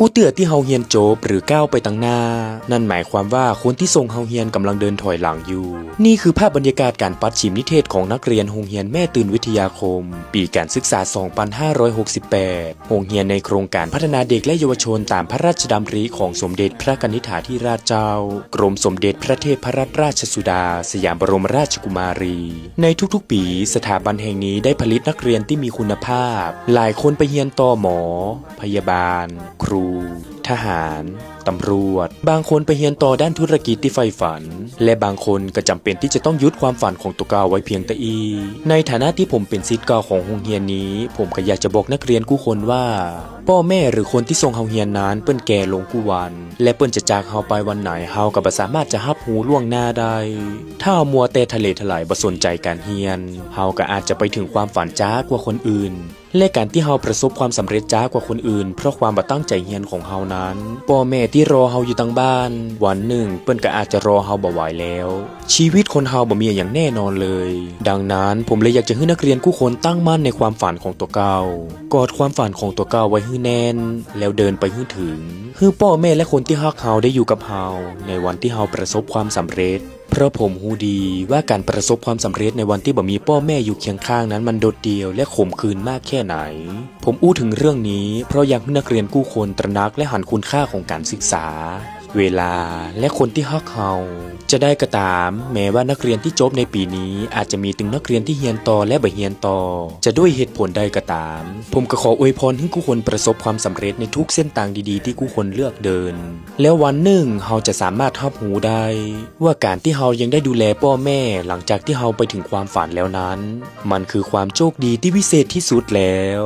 กูเตือที่เฮาเฮียนจบหรือก้าวไปตั้งหน้านั่นหมายความว่าคนที่ทรงเฮาเฮียนกำลังเดินถอยหลังอยู่นี่คือภาพบรรยากาศการปัดฉิมนิเทศของนักเรียนโรงเรียนแม่ตื่นวิทยาคมปีการศึกษา 2568 โรงเรียนในโครงการพัฒนาเด็กและเยาวชนตามพระราชดำริของสมเด็จพระกนิษฐาธิราชเจ้ากรมสมเด็จพระเทพรัตนราชสุดาสยามบรมราชกุมารีในทุกๆปีสถาบันแห่งนี้ได้ผลิตนักเรียนที่มีคุณภาพหลายคนไปเรียนต่อหมอพยาบาลครูทหารตำรวจบางคนไปเรียนต่อด้านธุรกิจที่ใฝ่ฝันและบางคนก็จำเป็นที่จะต้องยุดความฝันของตัวเก่าไว้เพียงแต่อีในฐานะที่ผมเป็นศิษย์เก่าของโรงเรียนนี้ผมก็อยากจะบอกนักเรียนกู้คนว่าพ่อแม่หรือคนที่ส่งเฮาเรียนนั้นเปิ้นแก่ลงกู้วันและเปิ้นจะจากเฮาไปวันไหนเฮาก็บ่สามารถจะรับรู้ล่วงหน้าได้ถ้าเฮามัวแต่ทะเลทลายบ่สนใจการเรียนเฮาก็อาจจะไปถึงความฝันจ้ากว่าคนอื่นและการที่เฮาประสบความสำเร็จจ้ากว่าคนอื่นเพราะความบ่ตั้งใจเรียนของเฮานั้นพ่อแม่ที่รอเฮาอยู่ตั้งบ้านวันหนึ่งเปิ้นก็อาจจะรอเฮาบ่ไหวแล้วชีวิตคนเฮาบ่มีอย่างแน่นอนเลยดังนั้นผมเลยอยากจะให้นักเรียนทุกคนตั้งมั่นในความฝันของตัวเก่ากอดความฝันของตัวเก่าไว้ให้แน่นแล้วเดินไปให้ถึงให้พ่อแม่และคนที่รักเฮาได้อยู่กับเฮาในวันที่เฮาประสบความสำเร็จเพราะผมรู้ดีว่าการประสบความสำเร็จในวันที่บ่มีพ่อแม่อยู่เคียงข้างนั้นมันโดดเดี่ยวและขมขื่นมากแค่ไหนผมอู้ถึงเรื่องนี้เพราะอยากให้นักเรียนกู้คนตระหนักและหันคุณค่าของการศึกษาเวลาและคนที่รักเฮาจะได้ก็ตามแม้ว่านักเรียนที่จบในปีนี้อาจจะมีถึงนักเรียนที่เรียนต่อและบ่เรียนต่อจะด้วยเหตุผลใดก็ตามผมก็ขออวยพรให้กู้คนประสบความสำเร็จในทุกเส้นทางดีๆที่กู้คนเลือกเดินแล้ววันหนึ่งเฮาจะสามารถรับรู้ได้ว่าการที่เฮายังได้ดูแลพ่อแม่หลังจากที่เฮาไปถึงความฝันแล้วนั้นมันคือความโชคดีที่วิเศษที่สุดแล้ว